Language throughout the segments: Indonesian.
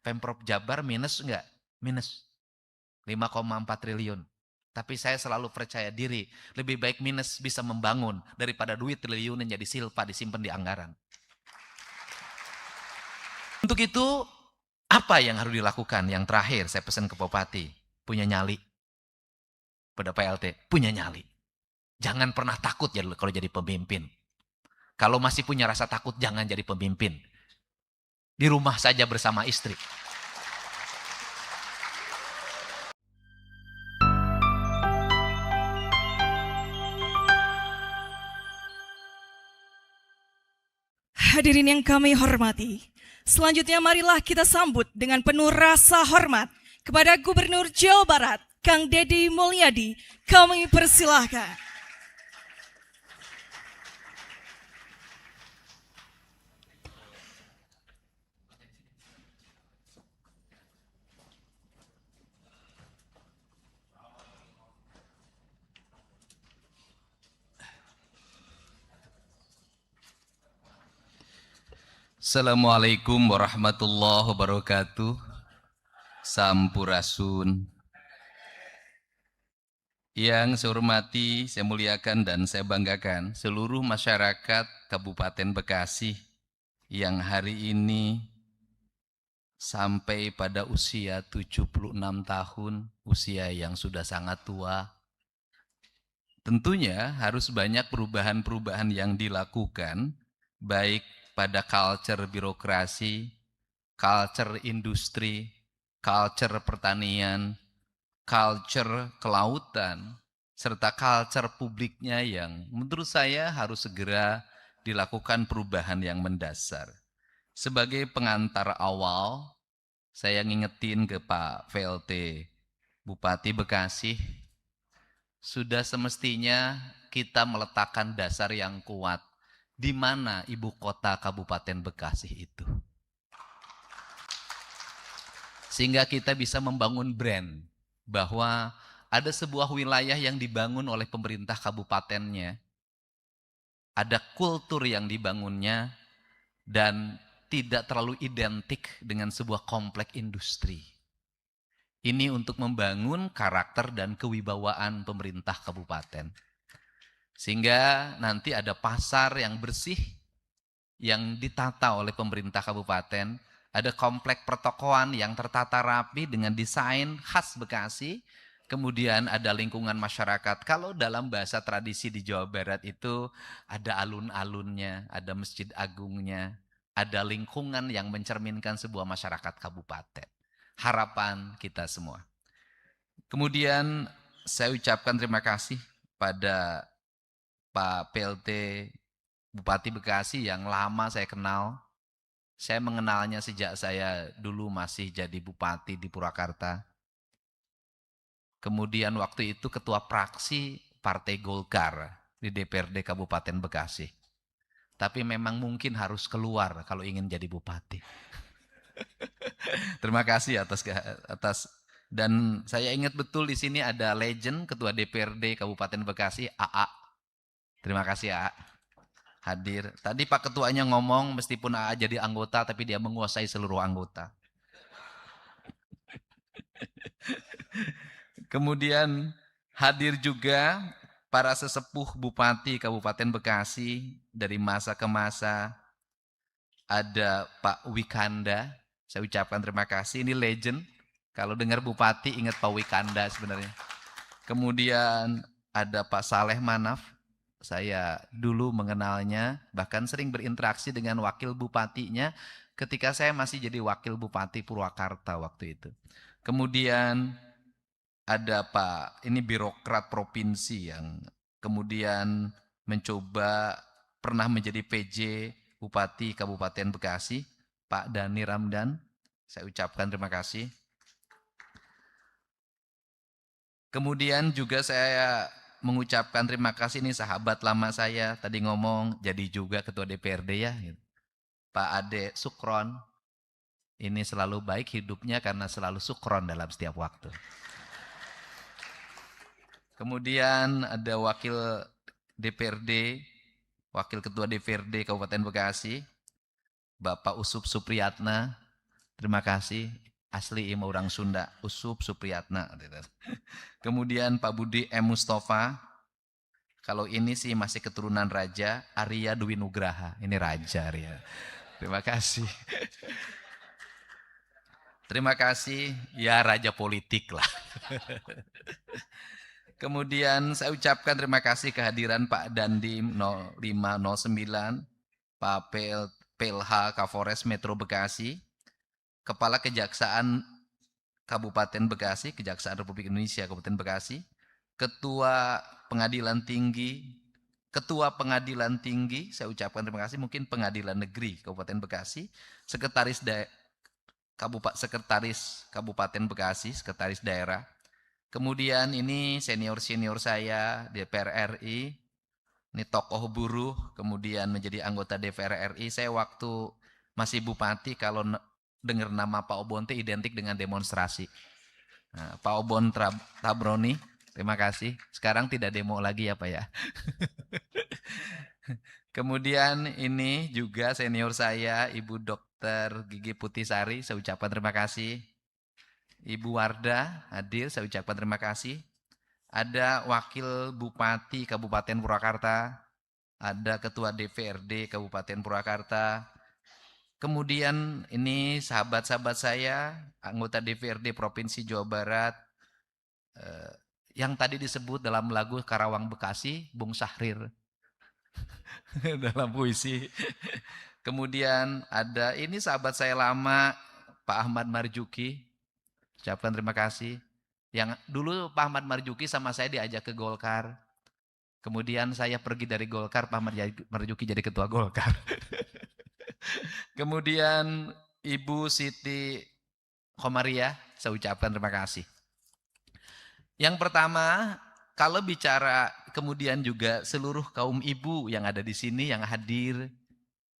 Pemprov Jabar minus enggak? Minus 5,4 triliun. Tapi saya selalu percaya diri, lebih baik minus bisa membangun daripada duit triliun yang jadi silpa disimpan di anggaran. Untuk itu, apa yang harus dilakukan? Yang terakhir saya pesan ke Bupati, punya nyali. Pada PLT, punya nyali. Jangan pernah takut ya kalau jadi pemimpin. Kalau masih punya rasa takut, jangan jadi pemimpin. Di rumah saja bersama istri. Hadirin yang kami hormati, selanjutnya marilah kita sambut dengan penuh rasa hormat kepada Gubernur Jawa Barat, Kang Deddy Mulyadi. Kami persilahkan. Assalamualaikum warahmatullahi wabarakatuh. Sampurasun. Yang saya hormati, saya muliakan dan saya banggakan seluruh masyarakat Kabupaten Bekasi yang hari ini sampai pada usia 76 tahun, usia yang sudah sangat tua. Tentunya harus banyak perubahan-perubahan yang dilakukan, baik pada culture birokrasi, culture industri, culture pertanian, culture kelautan, serta culture publiknya yang menurut saya harus segera dilakukan perubahan yang mendasar. Sebagai pengantar awal, saya ngingetin ke Pak VLT Bupati Bekasi, sudah semestinya kita meletakkan dasar yang kuat di mana ibu kota Kabupaten Bekasi itu. Sehingga kita bisa membangun brand bahwa ada sebuah wilayah yang dibangun oleh pemerintah kabupatennya, ada kultur yang dibangunnya, dan tidak terlalu identik dengan sebuah komplek industri. Ini untuk membangun karakter dan kewibawaan pemerintah kabupaten. Sehingga nanti ada pasar yang bersih, yang ditata oleh pemerintah kabupaten, ada komplek pertokoan yang tertata rapi dengan desain khas Bekasi, kemudian ada lingkungan masyarakat. Kalau dalam bahasa tradisi di Jawa Barat itu ada alun-alunnya, ada masjid agungnya, ada lingkungan yang mencerminkan sebuah masyarakat kabupaten. Harapan kita semua. Kemudian saya ucapkan terima kasih pada Pak PLT Bupati Bekasi yang lama saya kenal. Saya mengenalnya sejak saya dulu masih jadi bupati di Purwakarta. Kemudian waktu itu ketua praksi Partai Golkar di DPRD Kabupaten Bekasi. Tapi memang mungkin harus keluar kalau ingin jadi bupati. Terima kasih atas dan saya ingat betul di sini ada legend ketua DPRD Kabupaten Bekasi AA. Terima kasih AA. Hadir. Tadi Pak Ketuanya ngomong meskipun AA jadi anggota tapi dia menguasai seluruh anggota. Kemudian hadir juga para sesepuh Bupati Kabupaten Bekasi dari masa ke masa. Ada Pak Wikanda, saya ucapkan terima kasih, ini legend. Kalau dengar Bupati ingat Pak Wikanda sebenarnya. Kemudian ada Pak Saleh Manaf, saya dulu mengenalnya, bahkan sering berinteraksi dengan wakil bupatinya ketika saya masih jadi wakil bupati Purwakarta waktu itu. Kemudian ada Pak, ini birokrat provinsi yang kemudian mencoba pernah menjadi PJ Bupati Kabupaten Bekasi, Pak Dani Ramdan. Saya ucapkan terima kasih. Kemudian juga saya mengucapkan terima kasih, ini sahabat lama saya, tadi ngomong jadi juga ketua DPRD ya. Pak Ade Sukron, ini selalu baik hidupnya karena selalu sukron dalam setiap waktu. Kemudian ada wakil DPRD, wakil ketua DPRD Kabupaten Bekasi, Bapak Usup Supriyatna. Terima kasih. Asli ima orang Sunda, Usup Supriyatna. Kemudian Pak Budi M. Mustafa. Kalau ini sih masih keturunan Raja Arya Dwi Nugraha. Ini Raja Arya. Terima kasih. Terima kasih. Ya Raja politik lah. Kemudian saya ucapkan terima kasih kehadiran Pak Dandim 0509, Pak PLH Kapolres Metro Bekasi, Kepala Kejaksaan Kabupaten Bekasi, Kejaksaan Republik Indonesia Kabupaten Bekasi, Ketua Pengadilan Tinggi, saya ucapkan terima kasih, mungkin Pengadilan Negeri Kabupaten Bekasi, Sekretaris Kabupaten Bekasi, Sekretaris Daerah. Kemudian ini senior-senior saya DPR RI, ini tokoh buruh, kemudian menjadi anggota DPR RI. Saya waktu masih bupati kalau dengar nama Pak Obon itu identik dengan demonstrasi. Nah, Pak Obon Tabroni, terima kasih. Sekarang tidak demo lagi ya Pak ya. Kemudian ini juga senior saya, Ibu Dr. Gigi Putisari, saya ucapkan terima kasih. Ibu Wardah hadir, saya ucapkan terima kasih. Ada Wakil Bupati Kabupaten Purwakarta, ada Ketua DPRD Kabupaten Purwakarta. Kemudian ini sahabat-sahabat saya, anggota DPRD Provinsi Jawa Barat, yang tadi disebut dalam lagu Karawang Bekasi, Bung Syahrir dalam puisi. Kemudian ada ini sahabat saya lama, Pak Ahmad Marjuki, ucapkan terima kasih. Yang dulu Pak Ahmad Marjuki sama saya diajak ke Golkar. Kemudian saya pergi dari Golkar, Pak Ahmad Marjuki jadi ketua Golkar. Kemudian Ibu Siti Komariah, saya ucapkan terima kasih. Yang pertama, kalau bicara kemudian juga seluruh kaum ibu yang ada di sini, yang hadir,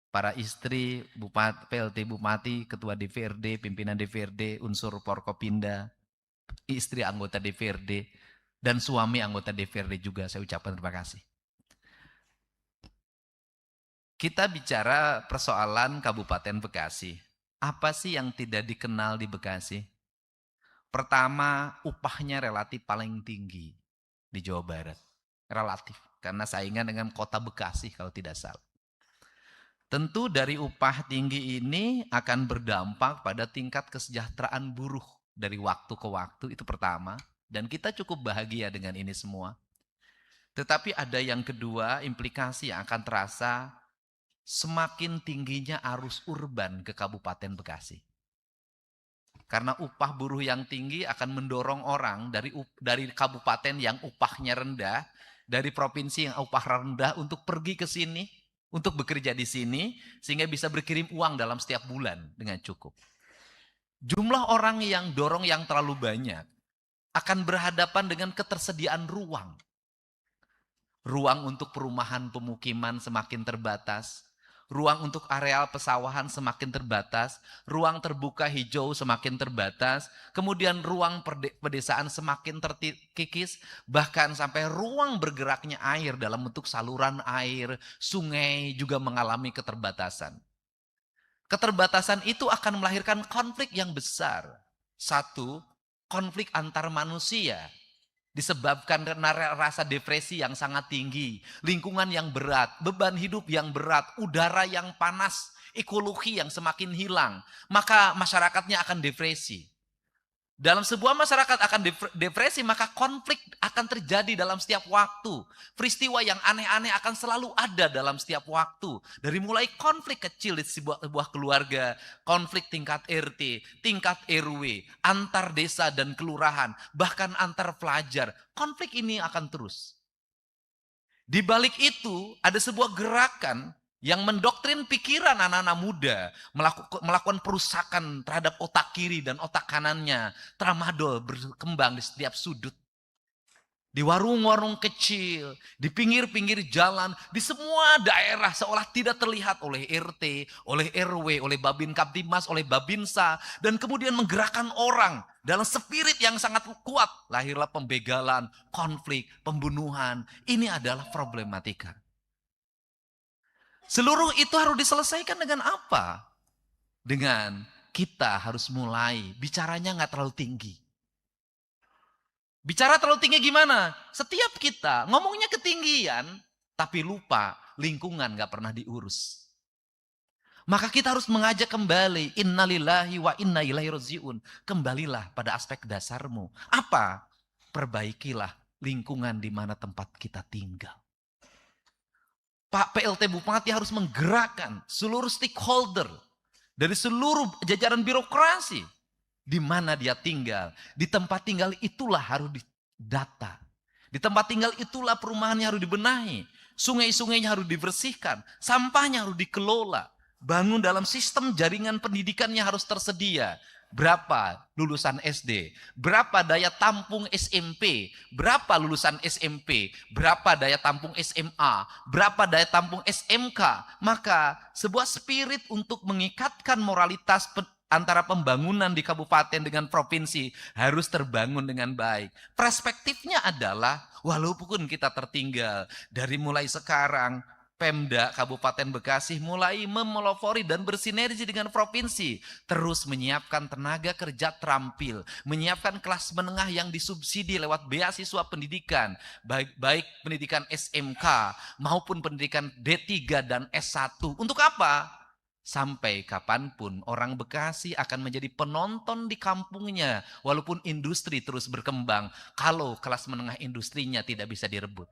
para istri, Bupati, PLT Bupati, Ketua DPRD, pimpinan DPRD, unsur Forkopimda, istri anggota DPRD, dan suami anggota DPRD juga, saya ucapkan terima kasih. Kita bicara persoalan Kabupaten Bekasi. Apa sih yang tidak dikenal di Bekasi? Pertama, upahnya relatif paling tinggi di Jawa Barat. Relatif, karena saingan dengan kota Bekasi kalau tidak salah. Tentu dari upah tinggi ini akan berdampak pada tingkat kesejahteraan buruh dari waktu ke waktu, itu pertama. Dan kita cukup bahagia dengan ini semua. Tetapi ada yang kedua, implikasi yang akan terasa semakin tingginya arus urban ke Kabupaten Bekasi. Karena upah buruh yang tinggi akan mendorong orang dari kabupaten yang upahnya rendah, dari provinsi yang upah rendah untuk pergi ke sini, untuk bekerja di sini, sehingga bisa berkirim uang dalam setiap bulan dengan cukup. Jumlah orang yang dorong yang terlalu banyak akan berhadapan dengan ketersediaan ruang. Ruang untuk perumahan pemukiman semakin terbatas, ruang untuk areal pesawahan semakin terbatas, ruang terbuka hijau semakin terbatas, kemudian ruang pedesaan semakin terkikis, bahkan sampai ruang bergeraknya air dalam bentuk saluran air, sungai juga mengalami keterbatasan. Keterbatasan itu akan melahirkan konflik yang besar. Satu, konflik antar manusia. Disebabkan karena rasa depresi yang sangat tinggi, lingkungan yang berat, beban hidup yang berat, udara yang panas, ekologi yang semakin hilang, maka masyarakatnya akan depresi. Dalam sebuah masyarakat akan depresi, maka konflik akan terjadi dalam setiap waktu. Peristiwa yang aneh-aneh akan selalu ada dalam setiap waktu. Dari mulai konflik kecil di sebuah keluarga, konflik tingkat RT, tingkat RW, antar desa dan kelurahan, bahkan antar pelajar. Konflik ini akan terus. Di balik itu ada sebuah gerakan yang mendoktrin pikiran anak-anak muda, melakukan perusakan terhadap otak kiri dan otak kanannya. Tramadol berkembang di setiap sudut. Di warung-warung kecil, di pinggir-pinggir jalan, di semua daerah seolah tidak terlihat oleh RT, oleh RW, oleh Babin Kaptimas, oleh Babinsa, dan kemudian menggerakkan orang dalam spirit yang sangat kuat. Lahirlah pembegalan, konflik, pembunuhan. Ini adalah problematika. Seluruh itu harus diselesaikan dengan apa? Dengan kita harus mulai bicaranya nggak terlalu tinggi. Bicara terlalu tinggi gimana? Setiap kita ngomongnya ketinggian, tapi lupa lingkungan nggak pernah diurus. Maka kita harus mengajak kembali, innalillahi wa inna ilaihi rajiun. Kembalilah pada aspek dasarmu. Apa? Perbaikilah lingkungan di mana tempat kita tinggal. Pak PLT Bupati harus menggerakkan seluruh stakeholder dari seluruh jajaran birokrasi di mana dia tinggal. Di tempat tinggal itulah harus didata. Di tempat tinggal itulah perumahannya harus dibenahi. Sungai-sungainya harus dibersihkan. Sampahnya harus dikelola. Bangun dalam sistem jaringan pendidikannya harus tersedia. Berapa lulusan SD, berapa daya tampung SMP, berapa lulusan SMP, berapa daya tampung SMA, berapa daya tampung SMK. Maka sebuah spirit untuk mengikatkan moralitas antara pembangunan di kabupaten dengan provinsi harus terbangun dengan baik. Perspektifnya adalah walaupun kita tertinggal, dari mulai sekarang Pemda Kabupaten Bekasi mulai memelopori dan bersinergi dengan provinsi. Terus menyiapkan tenaga kerja terampil. Menyiapkan kelas menengah yang disubsidi lewat beasiswa pendidikan. Baik pendidikan SMK maupun pendidikan D3 dan S1. Untuk apa? Sampai kapanpun orang Bekasi akan menjadi penonton di kampungnya. Walaupun industri terus berkembang. Kalau kelas menengah industrinya tidak bisa direbut.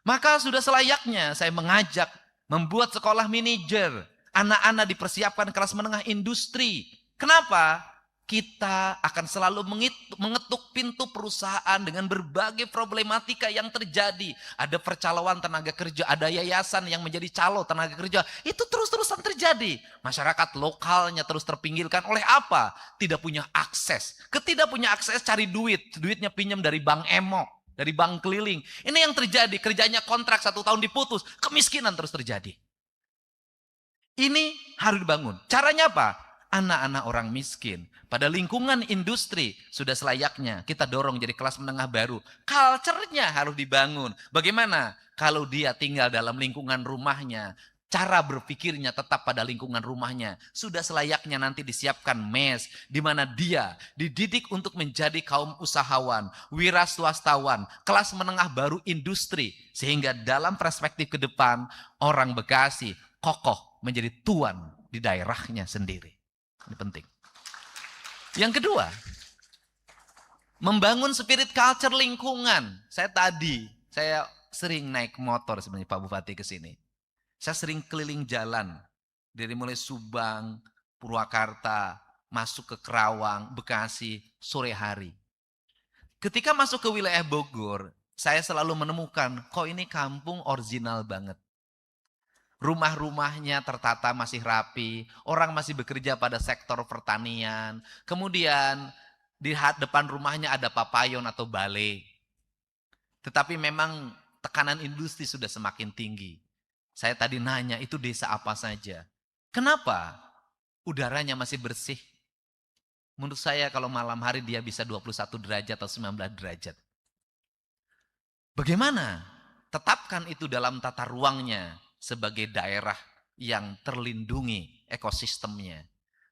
Maka sudah selayaknya saya mengajak membuat sekolah manajer. Anak-anak dipersiapkan kelas menengah industri. Kenapa? Kita akan selalu mengetuk pintu perusahaan dengan berbagai problematika yang terjadi. Ada percaloan tenaga kerja, ada yayasan yang menjadi calo tenaga kerja. Itu terus-terusan terjadi. Masyarakat lokalnya terus terpinggirkan oleh apa? Tidak punya akses. Ketika punya akses cari duit. Duitnya pinjam dari Bank Emok. Dari bank keliling. Ini yang terjadi. Kerjanya kontrak 1 tahun diputus. Kemiskinan terus terjadi. Ini harus dibangun. Caranya apa? Anak-anak orang miskin. Pada lingkungan industri. Sudah selayaknya kita dorong jadi kelas menengah baru. Culture-nya harus dibangun. Bagaimana? Kalau dia tinggal dalam lingkungan rumahnya. Cara berpikirnya tetap pada lingkungan rumahnya. Sudah selayaknya nanti disiapkan mes. Di mana dia dididik untuk menjadi kaum usahawan. Wira swastawan. Kelas menengah baru industri. Sehingga dalam perspektif ke depan. Orang Bekasi kokoh menjadi tuan di daerahnya sendiri. Ini penting. Yang kedua. Membangun spirit culture lingkungan. Saya sering naik motor sebenarnya Pak Bupati ke sini. Saya sering keliling jalan, dari mulai Subang, Purwakarta, masuk ke Kerawang, Bekasi, sore hari. Ketika masuk ke wilayah Bogor, saya selalu menemukan, kok ini kampung original banget. Rumah-rumahnya tertata masih rapi, orang masih bekerja pada sektor pertanian. Kemudian di depan rumahnya ada papayon atau balai. Tetapi memang tekanan industri sudah semakin tinggi. Saya tadi nanya, itu desa apa saja? Kenapa? Udaranya masih bersih. Menurut saya kalau malam hari dia bisa 21 derajat atau 19 derajat. Bagaimana? Tetapkan itu dalam tata ruangnya sebagai daerah yang terlindungi ekosistemnya.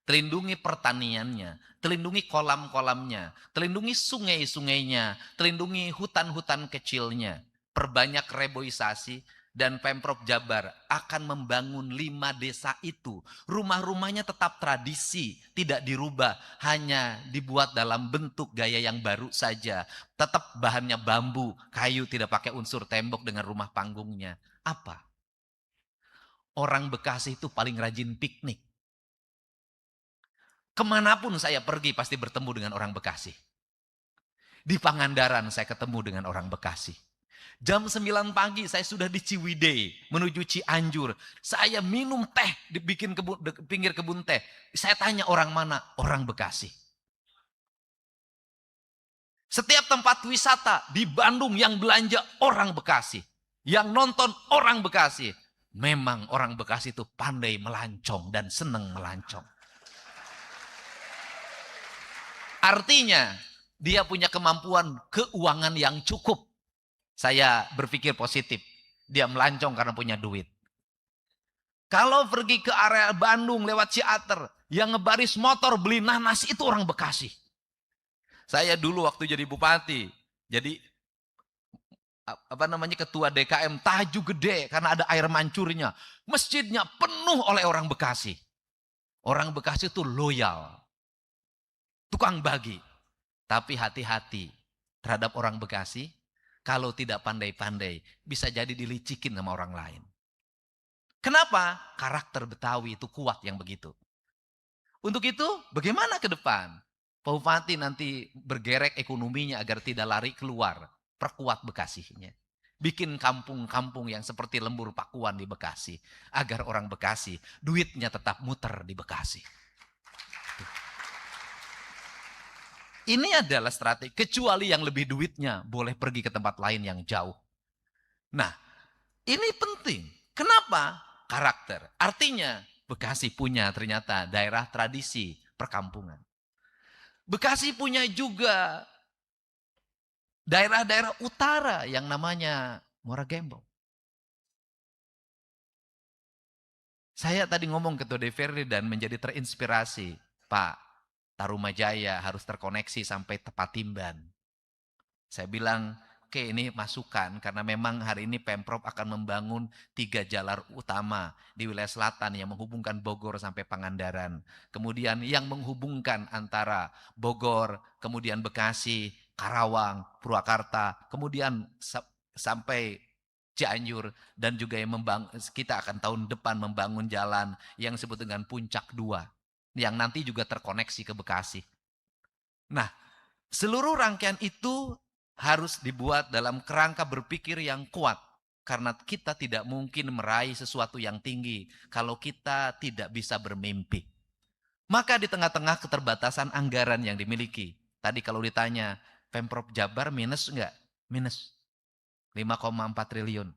Terlindungi pertaniannya, terlindungi kolam-kolamnya, terlindungi sungai-sungainya, terlindungi hutan-hutan kecilnya. Perbanyak reboisasi. Dan Pemprov Jabar akan membangun 5 desa itu. Rumah-rumahnya tetap tradisi, tidak dirubah. Hanya dibuat dalam bentuk gaya yang baru saja. Tetap bahannya bambu, kayu, tidak pakai unsur tembok dengan rumah panggungnya. Apa? Orang Bekasi itu paling rajin piknik. Kemanapun saya pergi pasti bertemu dengan orang Bekasi. Di Pangandaran saya ketemu dengan orang Bekasi. Jam 9 pagi saya sudah di Ciwidey menuju Cianjur. Saya minum teh di pinggir kebun teh. Saya tanya orang mana? Orang Bekasi. Setiap tempat wisata di Bandung yang belanja orang Bekasi. Yang nonton orang Bekasi. Memang orang Bekasi itu pandai melancong dan senang melancong. Artinya dia punya kemampuan keuangan yang cukup. Saya berpikir positif. Dia melancong karena punya duit. Kalau pergi ke area Bandung lewat Ciater, yang ngebaris motor beli nanas itu orang Bekasi. Saya dulu waktu jadi bupati, jadi ketua DKM Taju Gede karena ada air mancurnya. Masjidnya penuh oleh orang Bekasi. Orang Bekasi itu loyal. Tukang bagi. Tapi hati-hati terhadap orang Bekasi. Kalau tidak pandai-pandai bisa jadi dilicikin sama orang lain. Kenapa? Karakter Betawi itu kuat yang begitu. Untuk itu bagaimana ke depan? Pak Bupati nanti bergerek ekonominya agar tidak lari keluar. Perkuat Bekasinya. Bikin kampung-kampung yang seperti Lembur Pakuan di Bekasi. Agar orang Bekasi duitnya tetap muter di Bekasi. Ini adalah strategi. Kecuali yang lebih duitnya boleh pergi ke tempat lain yang jauh. Nah, ini penting. Kenapa? Karakter. Artinya Bekasi punya ternyata daerah tradisi perkampungan. Bekasi punya juga daerah-daerah utara yang namanya Muara Gembong. Saya tadi ngomong ke DPRD dan menjadi terinspirasi. Pak, Tarumajaya harus terkoneksi sampai Tepatimban. Saya bilang, oke ini masukan karena memang hari ini Pemprov akan membangun 3 jalur utama di wilayah selatan yang menghubungkan Bogor sampai Pangandaran. Kemudian yang menghubungkan antara Bogor, kemudian Bekasi, Karawang, Purwakarta, kemudian sampai Cianjur dan juga yang kita akan tahun depan membangun jalan yang disebut dengan Puncak 2 yang nanti juga terkoneksi ke Bekasi. Nah, seluruh rangkaian itu harus dibuat dalam kerangka berpikir yang kuat karena kita tidak mungkin meraih sesuatu yang tinggi kalau kita tidak bisa bermimpi. Maka di tengah-tengah keterbatasan anggaran yang dimiliki, tadi kalau ditanya Pemprov Jabar minus enggak? Minus 5,4 triliun.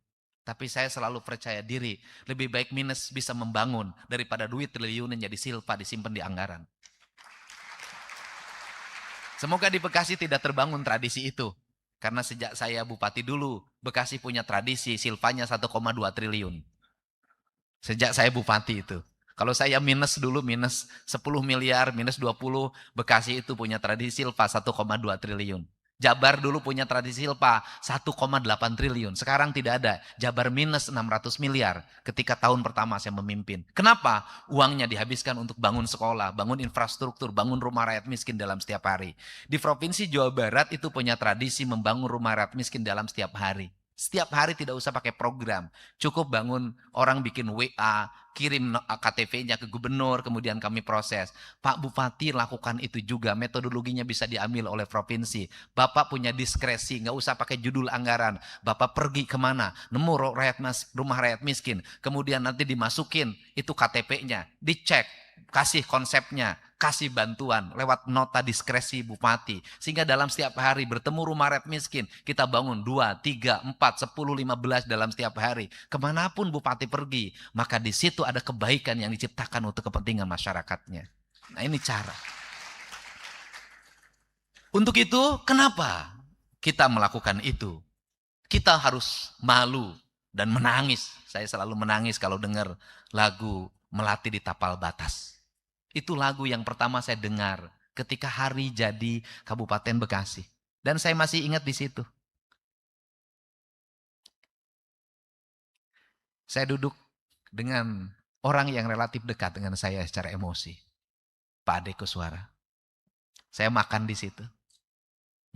Tapi saya selalu percaya diri, lebih baik minus bisa membangun daripada duit triliun yang jadi silpa disimpan di anggaran. Semoga di Bekasi tidak terbangun tradisi itu. Karena sejak saya bupati dulu, Bekasi punya tradisi silpanya 1,2 triliun. Sejak saya bupati itu. Kalau saya minus dulu, minus 10 miliar, minus 20, Bekasi itu punya tradisi silpa 1,2 triliun. Jabar dulu punya tradisi silpa 1,8 triliun. Sekarang tidak ada. Jabar minus 600 miliar ketika tahun pertama saya memimpin. Kenapa? Uangnya dihabiskan untuk bangun sekolah, bangun infrastruktur, bangun rumah rakyat miskin dalam setiap hari. Di Provinsi Jawa Barat itu punya tradisi membangun rumah rakyat miskin dalam setiap hari. Setiap hari tidak usah pakai program. Cukup bangun, orang bikin WA, kirim KTP-nya ke gubernur, kemudian kami proses. Pak Bupati lakukan itu juga, metodologinya bisa diambil oleh provinsi. Bapak punya diskresi, nggak usah pakai judul anggaran. Bapak pergi kemana, nemu rumah rakyat miskin, kemudian nanti dimasukin itu KTP-nya, dicek, kasih konsepnya, kasih bantuan lewat nota diskresi bupati. Sehingga dalam setiap hari bertemu rumah rakyat miskin, kita bangun 2, 3, 4, 10, 15 dalam setiap hari. Kemanapun bupati pergi, maka di situ ada kebaikan yang diciptakan untuk kepentingan masyarakatnya. Nah ini cara. Untuk itu, kenapa kita melakukan itu? Kita harus malu dan menangis. Saya selalu menangis kalau dengar lagu Melati di Tapal Batas. Itu lagu yang pertama saya dengar ketika hari jadi Kabupaten Bekasi. Dan saya masih ingat di situ. Saya duduk dengan orang yang relatif dekat dengan saya secara emosi. Pak Ade Kuswara. Saya makan di situ.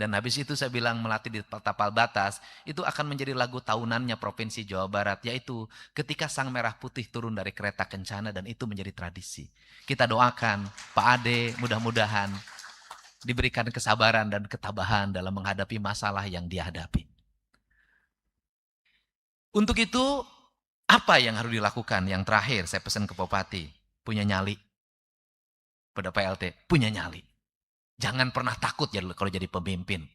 Dan habis itu saya bilang Melati di Tapal Batas, itu akan menjadi lagu tahunannya Provinsi Jawa Barat, yaitu ketika Sang Merah Putih turun dari kereta kencana dan itu menjadi tradisi. Kita doakan Pak Ade mudah-mudahan diberikan kesabaran dan ketabahan dalam menghadapi masalah yang dia hadapi. Untuk itu, apa yang harus dilakukan? Yang terakhir saya pesan ke Bupati, punya nyali. Pada PLT, punya nyali. Jangan pernah takut ya kalau jadi pemimpin.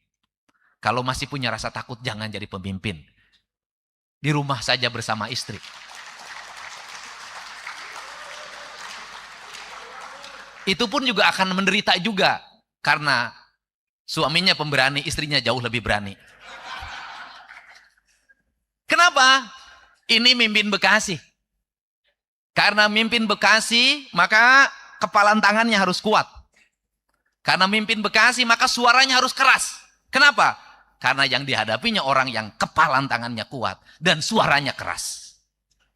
Kalau masih punya rasa takut, jangan jadi pemimpin. Di rumah saja bersama istri. Itu pun juga akan menderita juga. Karena suaminya pemberani, istrinya jauh lebih berani. Kenapa? Ini mimpin Bekasi. Karena mimpin Bekasi, maka kepalan tangannya harus kuat. Karena mimpin Bekasi, maka suaranya harus keras. Kenapa? Karena yang dihadapinya orang yang kepalan tangannya kuat dan suaranya keras.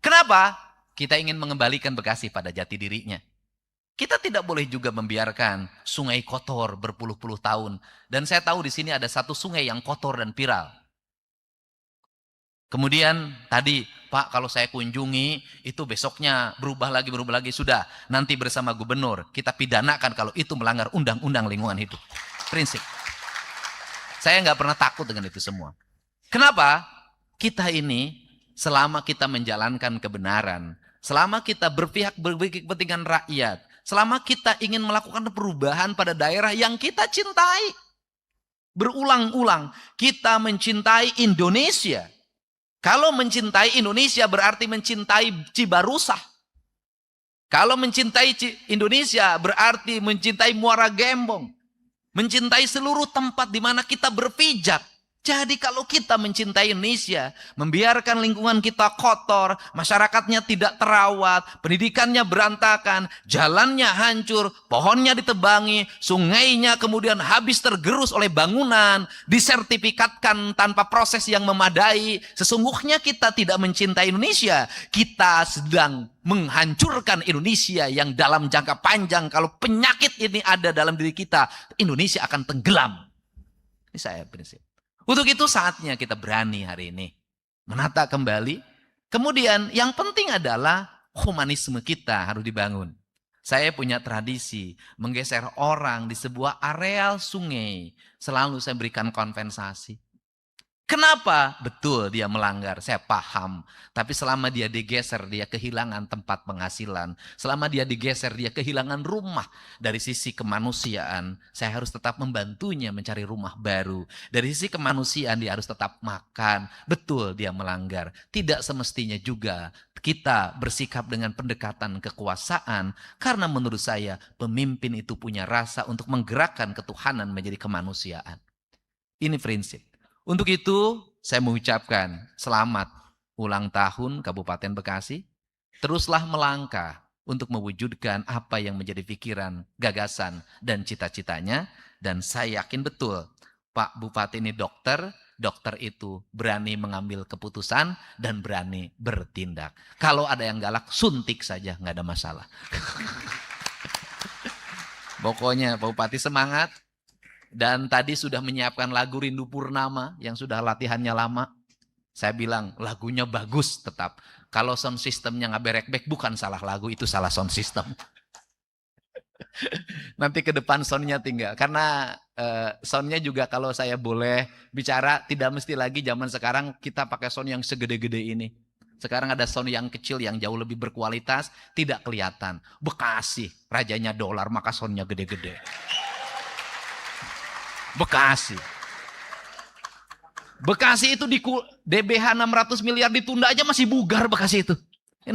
Kenapa? Kita ingin mengembalikan Bekasi pada jati dirinya. Kita tidak boleh juga membiarkan sungai kotor berpuluh-puluh tahun. Dan saya tahu di sini ada satu sungai yang kotor dan viral. Kemudian tadi, Pak, kalau saya kunjungi, itu besoknya berubah lagi. Sudah, nanti bersama gubernur, kita pidanakan kalau itu melanggar undang-undang lingkungan hidup. Prinsip. Saya nggak pernah takut dengan itu semua. Kenapa? Kita ini, selama kita menjalankan kebenaran, selama kita berpihak kepentingan rakyat, selama kita ingin melakukan perubahan pada daerah yang kita cintai, berulang-ulang, kita mencintai Indonesia. Kalau mencintai Indonesia berarti mencintai Cibarusah. Kalau mencintai Indonesia berarti mencintai Muara Gembong. Mencintai seluruh tempat di mana kita berpijak. Jadi kalau kita mencintai Indonesia, membiarkan lingkungan kita kotor, masyarakatnya tidak terawat, pendidikannya berantakan, jalannya hancur, pohonnya ditebangi, sungainya kemudian habis tergerus oleh bangunan, disertifikatkan tanpa proses yang memadai, sesungguhnya kita tidak mencintai Indonesia. Kita sedang menghancurkan Indonesia yang dalam jangka panjang. Kalau penyakit ini ada dalam diri kita, Indonesia akan tenggelam. Ini saya prinsip. Untuk itu saatnya kita berani hari ini menata kembali. Kemudian yang penting adalah humanisme kita harus dibangun. Saya punya tradisi menggeser orang di sebuah areal sungai. Selalu saya berikan kompensasi. Kenapa? Betul dia melanggar, saya paham. Tapi selama dia digeser, dia kehilangan tempat penghasilan. Selama dia digeser, dia kehilangan rumah. Dari sisi kemanusiaan, saya harus tetap membantunya mencari rumah baru. Dari sisi kemanusiaan, dia harus tetap makan. Betul dia melanggar. Tidak semestinya juga kita bersikap dengan pendekatan kekuasaan. Karena menurut saya, pemimpin itu punya rasa untuk menggerakkan ketuhanan menjadi kemanusiaan. Ini prinsip. Untuk itu, saya mengucapkan selamat ulang tahun Kabupaten Bekasi. Teruslah melangkah untuk mewujudkan apa yang menjadi pikiran, gagasan, dan cita-citanya. Dan saya yakin betul, Pak Bupati ini dokter itu berani mengambil keputusan dan berani bertindak. Kalau ada yang galak, suntik saja, nggak ada masalah. Pokoknya Pak Bupati semangat. Dan tadi sudah menyiapkan lagu Rindu Purnama yang sudah latihannya lama. Saya bilang lagunya bagus tetap. Kalau sound systemnya nggak berek-bek bukan salah lagu, itu salah sound system. Nanti ke depan soundnya tinggal. Karena soundnya juga kalau saya boleh bicara tidak mesti lagi zaman sekarang kita pakai sound yang segede-gede ini. Sekarang ada sound yang kecil yang jauh lebih berkualitas, tidak kelihatan. Bekasi, rajanya dolar maka soundnya gede-gede. Bekasi itu di DBH 600 miliar ditunda aja masih bugar Bekasi itu. 600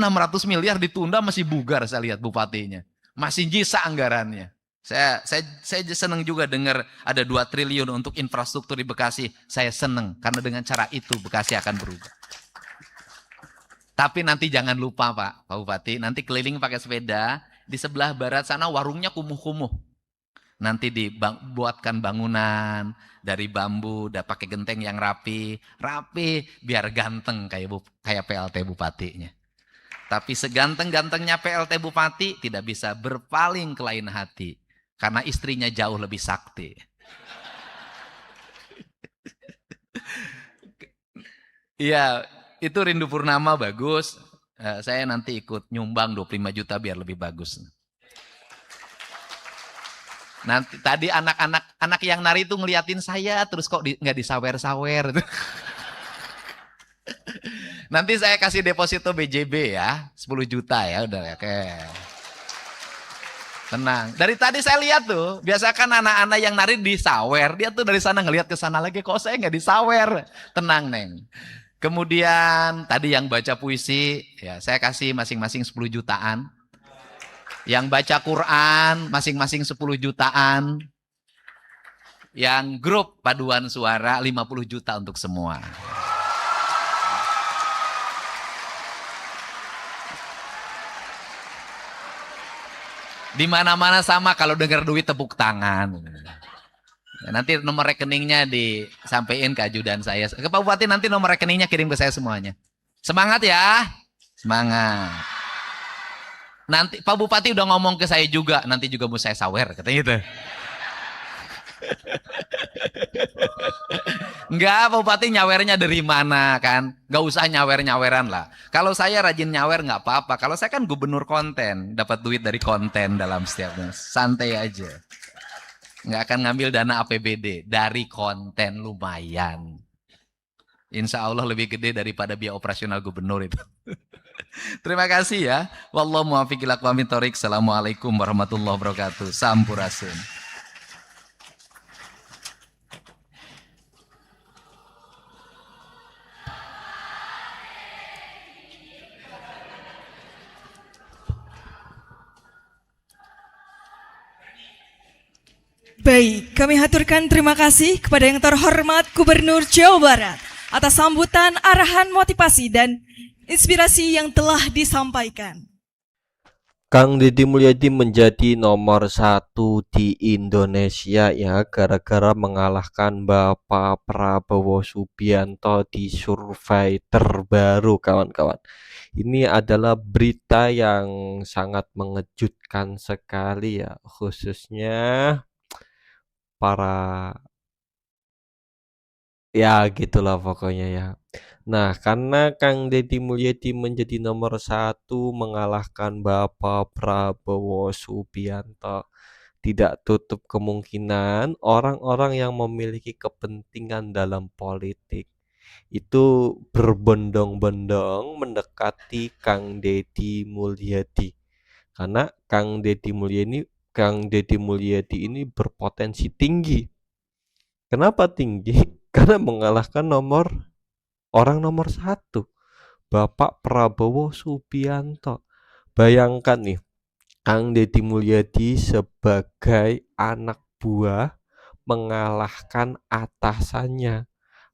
miliar ditunda masih bugar saya lihat bupatinya. Masih nyisa anggarannya. Saya senang juga dengar ada 2 triliun untuk infrastruktur di Bekasi. Saya senang karena dengan cara itu Bekasi akan berubah. Tapi nanti jangan lupa Pak Bupati, nanti keliling pakai sepeda, di sebelah barat sana warungnya kumuh-kumuh. Nanti dibuatkan bangunan dari bambu, udah pakai genteng yang rapi biar ganteng kayak PLT bupatinya. Tapi seganteng-gantengnya PLT bupati tidak bisa berpaling ke lain hati karena istrinya jauh lebih sakti. Iya, itu Rindu Purnama bagus. Saya nanti ikut nyumbang 25 juta biar lebih bagus. Nanti tadi anak yang nari itu ngeliatin saya terus kok nggak disawer-sawer. Nanti saya kasih deposito BJB ya, 10 juta ya udah oke. Tenang. Dari tadi saya lihat tuh, biasakan anak-anak yang nari disawer, dia tuh dari sana ngelihat ke sana lagi, kok saya nggak disawer. Tenang Neng. Kemudian tadi yang baca puisi, ya saya kasih masing-masing 10 jutaan. Yang baca Quran masing-masing 10 jutaan. Yang grup paduan suara 50 juta untuk semua. Di mana-mana sama, kalau dengar duit tepuk tangan. Nanti nomor rekeningnya disampaikan ke ajudan saya. Ke Pak Bupati nanti nomor rekeningnya kirim ke saya semuanya. Semangat ya. Semangat. Nanti Pak Bupati udah ngomong ke saya juga, nanti juga mau saya sawer, katanya gitu. Enggak, Pak Bupati nyawernya dari mana kan? Enggak usah nyawer-nyaweran lah. Kalau saya rajin nyawer nggak apa-apa. Kalau saya kan gubernur konten, dapat duit dari konten dalam setiap santai aja. Nggak akan ngambil dana APBD, dari konten lumayan. Insya Allah lebih gede daripada biaya operasional gubernur itu. Terima kasih ya. Wallahu muwaffiq ila aqwamit thoriq. Assalamualaikum warahmatullahi wabarakatuh. Sampurasun. Baik, kami haturkan terima kasih kepada yang terhormat Gubernur Jawa Barat atas sambutan, arahan, motivasi, dan inspirasi yang telah disampaikan. Kang Deddy Mulyadi menjadi nomor 1 di Indonesia ya, gara-gara mengalahkan Bapak Prabowo Subianto di survei terbaru, kawan-kawan. Ini adalah berita yang sangat mengejutkan sekali ya, khususnya para, ya gitulah pokoknya ya. Nah, karena Kang Deddy Mulyadi menjadi nomor 1 mengalahkan Bapak Prabowo Subianto, tidak tutup kemungkinan orang-orang yang memiliki kepentingan dalam politik itu berbondong-bondong mendekati Kang Deddy Mulyadi. Karena Kang Deddy Mulyadi ini berpotensi tinggi. Kenapa tinggi? Karena mengalahkan orang nomor 1, Bapak Prabowo Subianto. Bayangkan nih, Kang Deddy Mulyadi sebagai anak buah mengalahkan atasannya.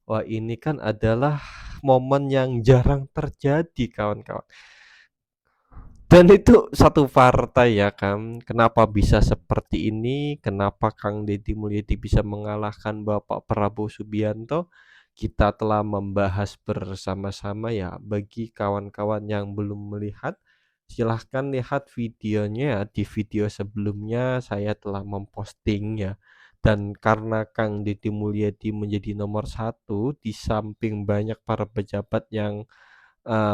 Wah, ini kan adalah momen yang jarang terjadi, kawan-kawan. Dan itu satu partai ya kan. Kenapa bisa seperti ini? Kenapa Kang Deddy Mulyadi bisa mengalahkan Bapak Prabowo Subianto? Kita telah membahas bersama-sama ya. Bagi kawan-kawan yang belum melihat, silahkan lihat videonya. Di video sebelumnya saya telah memposting ya. Dan karena Kang Deddy Mulyadi menjadi nomor 1, di samping banyak para pejabat yang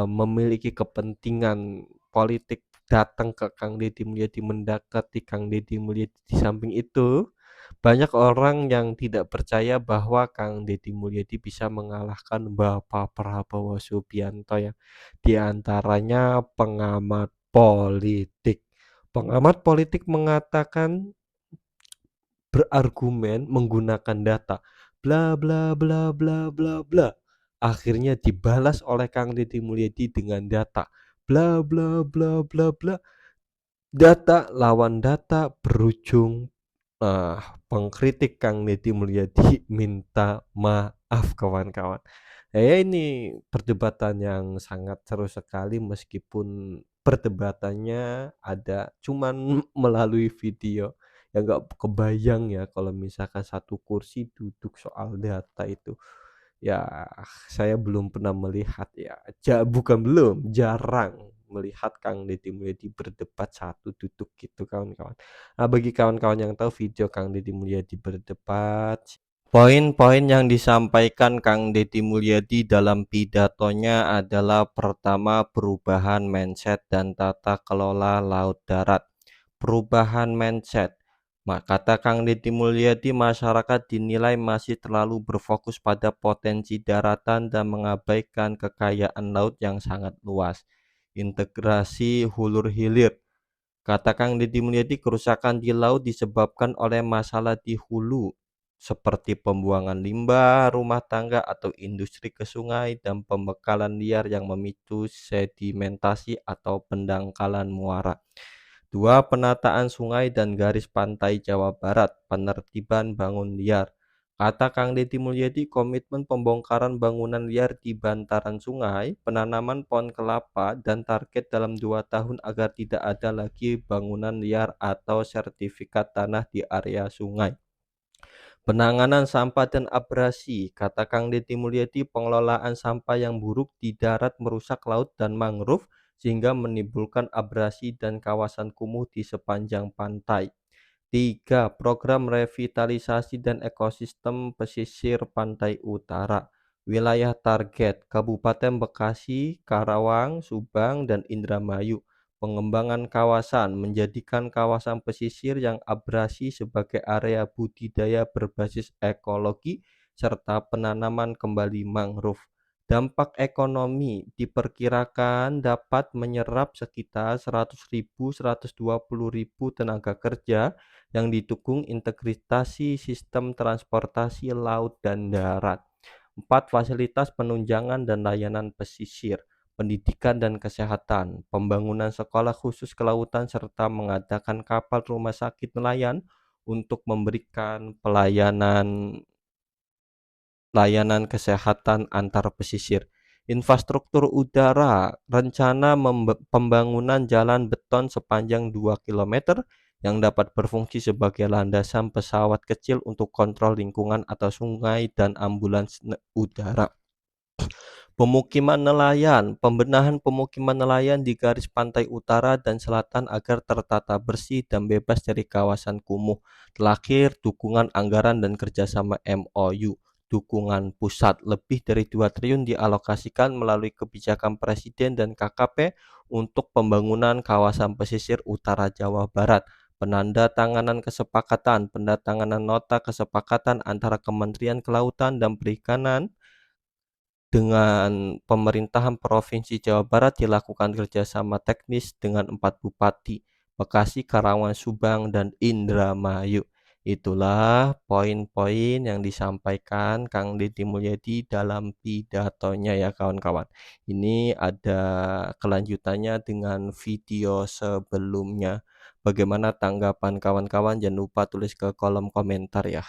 memiliki kepentingan politik datang ke Kang Deddy Mulyadi, mendekati Kang Deddy Mulyadi, di samping itu banyak orang yang tidak percaya bahwa Kang Deddy Mulyadi bisa mengalahkan Bapak Prabowo Subianto ya. Di antaranya pengamat politik. Pengamat politik mengatakan, berargumen menggunakan data, bla bla bla bla bla bla. Akhirnya dibalas oleh Kang Deddy Mulyadi dengan data, bla bla bla bla bla. Data lawan data berujung pengkritik Kang Deddy Mulyadi minta maaf, kawan-kawan. Ya, ini perdebatan yang sangat seru sekali, meskipun perdebatannya ada cuman melalui video. Ya nggak kebayang ya kalau misalkan satu kursi duduk soal data itu. Ya, saya belum pernah melihat ya. Bukan belum, jarang melihat Kang Deddy Mulyadi berdebat satu duduk gitu, kawan-kawan. Nah, bagi kawan-kawan yang tahu video Kang Deddy Mulyadi berdebat, poin-poin yang disampaikan Kang Deddy Mulyadi dalam pidatonya adalah: pertama, perubahan mindset dan tata kelola laut darat. Perubahan mindset. Kata Kang Deddy Mulyadi, masyarakat dinilai masih terlalu berfokus pada potensi daratan dan mengabaikan kekayaan laut yang sangat luas. Integrasi hulur hilir. Kata Kang Deddy Mulyadi, kerusakan di laut disebabkan oleh masalah di hulu, seperti pembuangan limbah rumah tangga atau industri ke sungai, dan pembekalan liar yang memicu sedimentasi atau pendangkalan muara. 2. Penataan sungai dan garis pantai Jawa Barat, penertiban bangun liar. Kata Kang Deddy Mulyadi, komitmen pembongkaran bangunan liar di bantaran sungai, penanaman pohon kelapa, dan target dalam 2 tahun agar tidak ada lagi bangunan liar atau sertifikat tanah di area sungai. Penanganan sampah dan abrasi, kata Kang Deddy Mulyadi, pengelolaan sampah yang buruk di darat merusak laut dan mangrove sehingga menimbulkan abrasi dan kawasan kumuh di sepanjang pantai. 3. Program revitalisasi dan ekosistem pesisir pantai utara. Wilayah target Kabupaten Bekasi, Karawang, Subang, dan Indramayu. Pengembangan kawasan menjadikan kawasan pesisir yang abrasi sebagai area budidaya berbasis ekologi serta penanaman kembali mangrove. Dampak ekonomi diperkirakan dapat menyerap sekitar 100.000–120.000 tenaga kerja yang didukung integrasi sistem transportasi laut dan darat. 4. Fasilitas penunjangan dan layanan pesisir, pendidikan dan kesehatan, pembangunan sekolah khusus kelautan serta mengadakan kapal rumah sakit nelayan untuk memberikan layanan kesehatan antar pesisir. Infrastruktur udara, rencana pembangunan jalan beton sepanjang 2 km yang dapat berfungsi sebagai landasan pesawat kecil untuk kontrol lingkungan atau sungai dan ambulans udara. Pemukiman nelayan, pembenahan pemukiman nelayan di garis pantai utara dan selatan agar tertata bersih dan bebas dari kawasan kumuh. Terakhir, dukungan anggaran dan kerjasama MOU. Dukungan pusat lebih dari 2 triliun dialokasikan melalui kebijakan Presiden dan KKP untuk pembangunan kawasan pesisir utara Jawa Barat. Penandatanganan nota kesepakatan antara Kementerian Kelautan dan Perikanan dengan pemerintahan Provinsi Jawa Barat dilakukan kerjasama teknis dengan 4 bupati, Bekasi, Karawang, Subang, dan Indramayu. Itulah poin-poin yang disampaikan Kang Deddy Mulyadi dalam pidatonya ya kawan-kawan. Ini ada kelanjutannya dengan video sebelumnya. Bagaimana tanggapan kawan-kawan? Jangan lupa tulis ke kolom komentar ya.